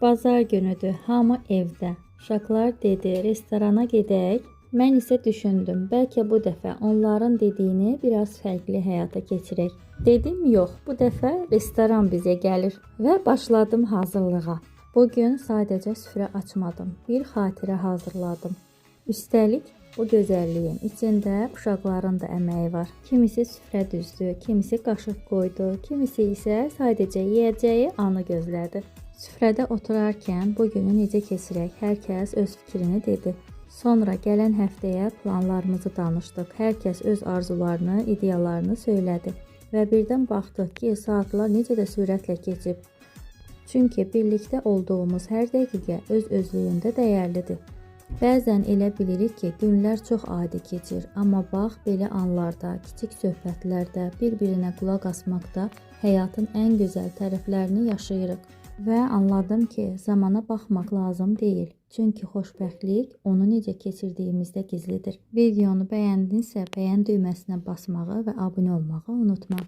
Bazar günüdür, hamı evdə. Uşaqlar dedi, restorana gedək. Mən isə düşündüm, bəlkə bu dəfə onların dediyini biraz fərqli həyata keçirək. Dedim, yox, bu dəfə restoran bizə gəlir və başladım hazırlığa. Bugün sadəcə süfrə açmadım, bir xatirə hazırladım. Üstəlik, bu gözəlliyin içində uşaqların da əməyi var. Kimisi süfrə düzdü, kimisi qaşıq qoydu, kimisi isə sadəcə yeyəcəyi anı gözlədi. Süfrədə oturarkən bu günü necə keçirək? Hər kəs öz fikrini dedi. Sonra gələn həftəyə planlarımızı danışdıq. Hər kəs öz arzularını, ideyalarını söylədi. Və birdən baxdıq ki, saatlar necə də sürətlə keçib. Çünki birlikdə olduğumuz hər dəqiqə öz-özlüyündə dəyərlidir. Bəzən elə bilirik ki, günlər çox adi keçir. Amma bax, belə anlarda, kiçik söhbətlərdə, bir-birinə qulaq asmaqda həyatın ən gözəl tərəflərini yaşayırıq. Və anladım ki, zamana baxmaq lazım deyil. Çünki xoşbəxtlik onu necə keçirdiyimizdə gizlidir. Videonu bəyəndinsə, bəyən düyməsinə basmağı və abunə olmağı unutma.